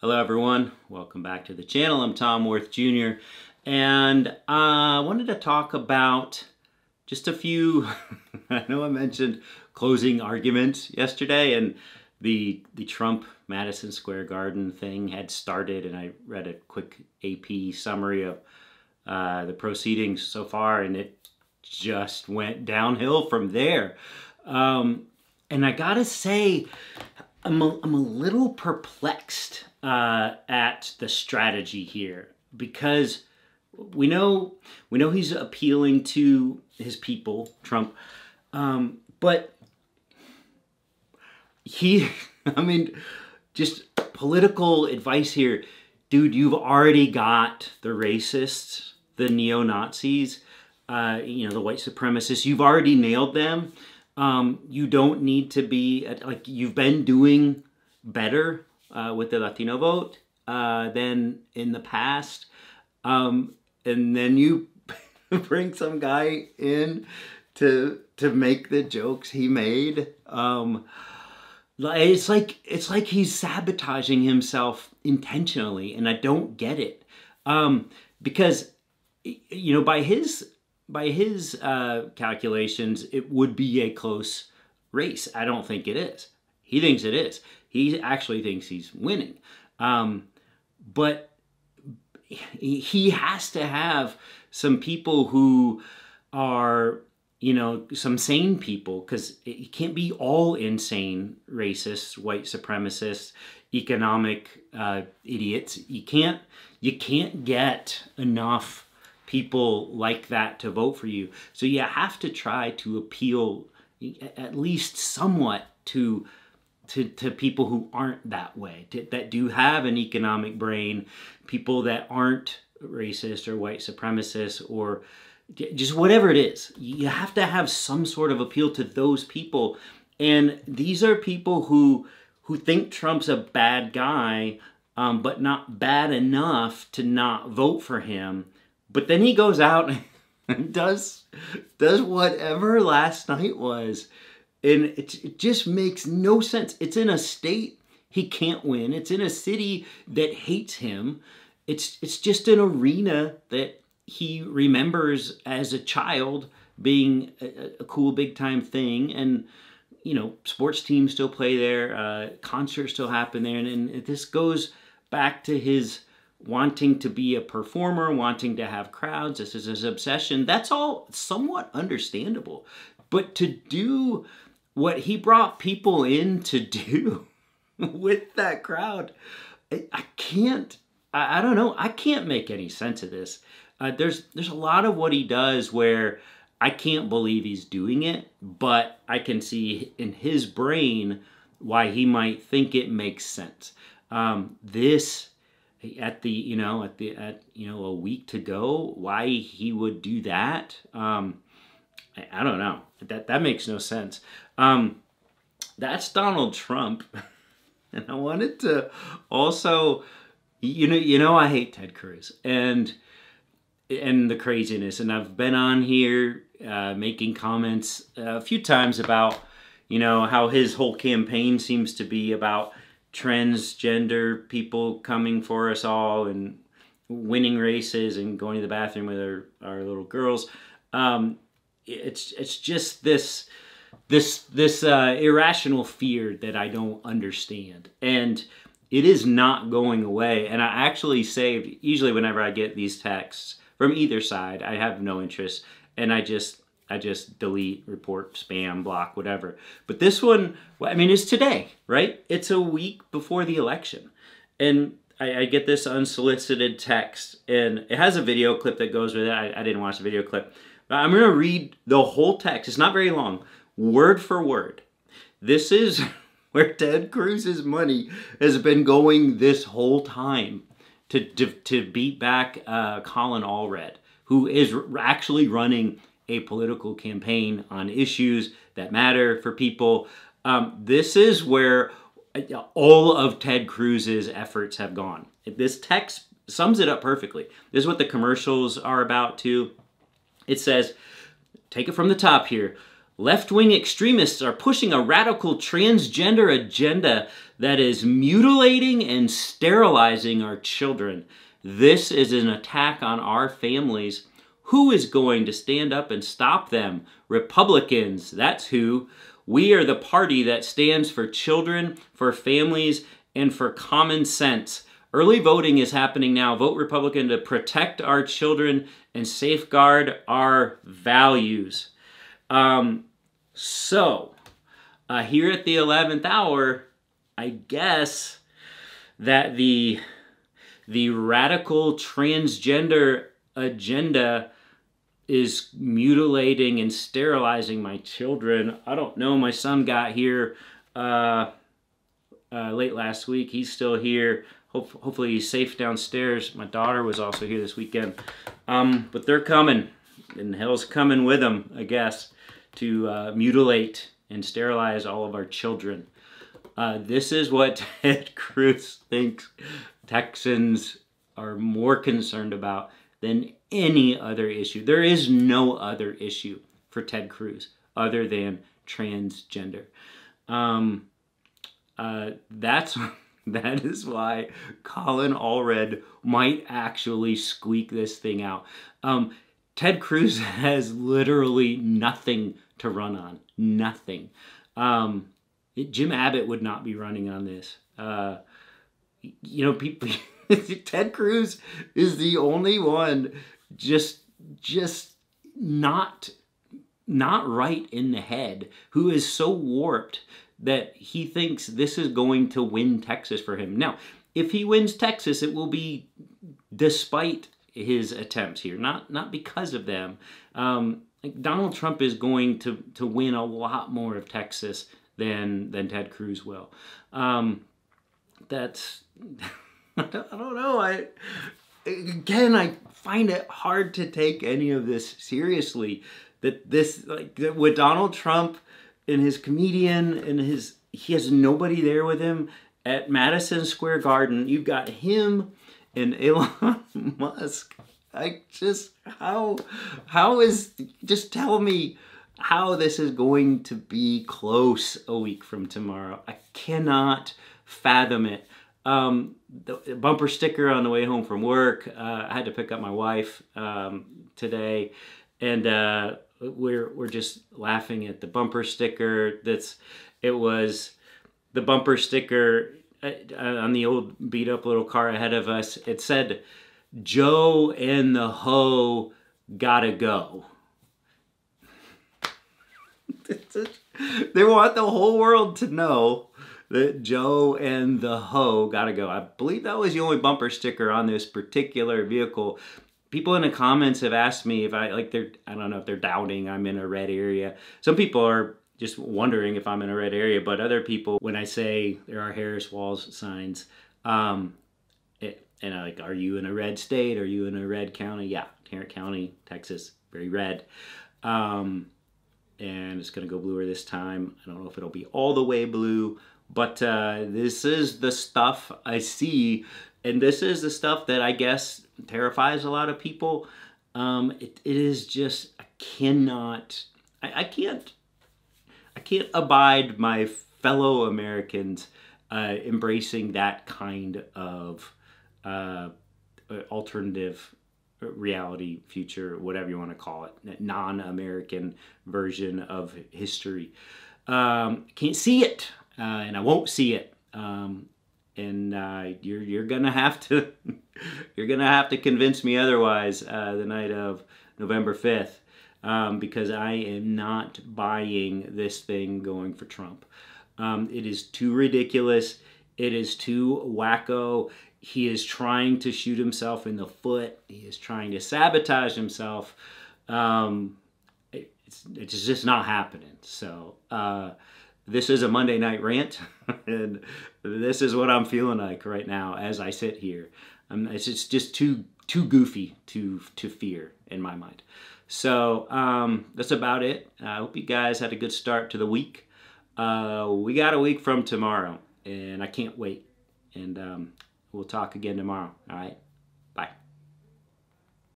Hello everyone, welcome back to the channel. I'm Tom Worth Jr. and I wanted to talk about just a few, I know I mentioned closing arguments yesterday and the Trump Madison Square Garden thing had started, and I read a quick AP summary of the proceedings so far, and it just went downhill from there. And I gotta say, I'm a little perplexed at the strategy here, because we know he's appealing to his people, Trump, but I mean, just political advice here, dude. You've already got the racists, the neo-Nazis, the white supremacists. You've already nailed them. You don't need to be, like, you've been doing better with the Latino vote than in the past. And then you bring some guy in to make the jokes he made. It's like he's sabotaging himself intentionally, and I don't get it. Because, by his calculations, it would be a close race. I don't think it is. He thinks it is. He actually thinks he's winning. But he has to have some people who are, some sane people, because it can't be all insane racists, white supremacists, economic idiots. You can't get enough people like that to vote for you. So you have to try to appeal at least somewhat to people who aren't that way, that do have an economic brain, people that aren't racist or white supremacists or just whatever it is. You have to have some sort of appeal to those people. And these are people who think Trump's a bad guy, but not bad enough to not vote for him. But then he goes out and does whatever last night was. And it just makes no sense. It's in a state he can't win. It's in a city that hates him. It's just an arena that he remembers as a child being a cool big time thing. And, sports teams still play there. Concerts still happen there. And this goes back to his wanting to be a performer, wanting to have crowds. This is his obsession. That's all somewhat understandable. But to do what he brought people in to do with that crowd, I don't know. I can't make any sense of this. There's a lot of what he does where I can't believe he's doing it, but I can see in his brain why he might think it makes sense. This at a week to go, why he would do that, I don't know. That makes no sense. That's Donald Trump. And I wanted to also, I hate Ted Cruz and the craziness. And I've been on here making comments a few times about, how his whole campaign seems to be about transgender people coming for us all and winning races and going to the bathroom with our little girls. It's just this irrational fear that I don't understand, and it is not going away. And I actually saved, usually whenever I get these texts from either side, I have no interest, and I just delete, report, spam, block, whatever. But this one, it's today, right? It's a week before the election, and I get this unsolicited text, and it has a video clip that goes with it. I didn't watch the video clip. I'm going to read the whole text. It's not very long, word for word. This is where Ted Cruz's money has been going this whole time to beat back Colin Allred, who is actually running a political campaign on issues that matter for people. This is where all of Ted Cruz's efforts have gone. This text sums it up perfectly. This is what the commercials are about too. It says, take it from the top here. Left-wing extremists are pushing a radical transgender agenda that is mutilating and sterilizing our children. This is an attack on our families. Who is going to stand up and stop them? Republicans, that's who. We are the party that stands for children, for families, and for common sense. Early voting is happening now. Vote Republican to protect our children and safeguard our values. Here at the 11th hour, I guess that the radical transgender agenda is mutilating and sterilizing my children. I don't know. My son got here late last week. He's still here. Hopefully he's safe downstairs. My daughter was also here this weekend. But they're coming, and hell's coming with them, I guess, to mutilate and sterilize all of our children. This is what Ted Cruz thinks Texans are more concerned about than any other issue. There is no other issue for Ted Cruz other than transgender. That is why Colin Allred might actually squeak this thing out. Ted Cruz has literally nothing to run on. Nothing. Jim Abbott would not be running on this. People. Ted Cruz is the only one just not right in the head, who is so warped that he thinks this is going to win Texas for him. Now, if he wins Texas, it will be despite his attempts here, not because of them. Donald Trump is going to win a lot more of Texas than Ted Cruz will. That's I don't know. I find it hard to take any of this seriously. With Donald Trump and his comedian and he has nobody there with him at Madison Square Garden. You've got him and Elon Musk. Just tell me how this is going to be close a week from tomorrow. I cannot fathom it. The bumper sticker on the way home from work. I had to pick up my wife today, and we're just laughing at the bumper sticker. It was the bumper sticker on the old beat up little car ahead of us. It said, "Joe and the hoe gotta go." They want the whole world to know that Joe and the hoe gotta go. I believe that was the only bumper sticker on this particular vehicle. People in the comments have asked me if I don't know if they're doubting I'm in a red area. Some people are just wondering if I'm in a red area, but other people, when I say there are Harris Walls signs, are you in a red state? Are you in a red county? Yeah, Tarrant County, Texas, very red. And it's gonna go bluer this time. I don't know if it'll be all the way blue, but this is the stuff I see, and this is the stuff that I guess terrifies a lot of people. It is just, I can't abide my fellow Americans embracing that kind of alternative reality, future, whatever you want to call it, non-American version of history. Can't see it, and I won't see it. You're gonna have to convince me otherwise the night of November 5th, because I am not buying this thing going for Trump. It is too ridiculous. It is too wacko. He is trying to shoot himself in the foot. He is trying to sabotage himself. It's just not happening. So this is a Monday night rant, and this is what I'm feeling like right now as I sit here. It's just too goofy to fear in my mind. So that's about it. I hope you guys had a good start to the week. We got a week from tomorrow, and I can't wait. And we'll talk again tomorrow. All right.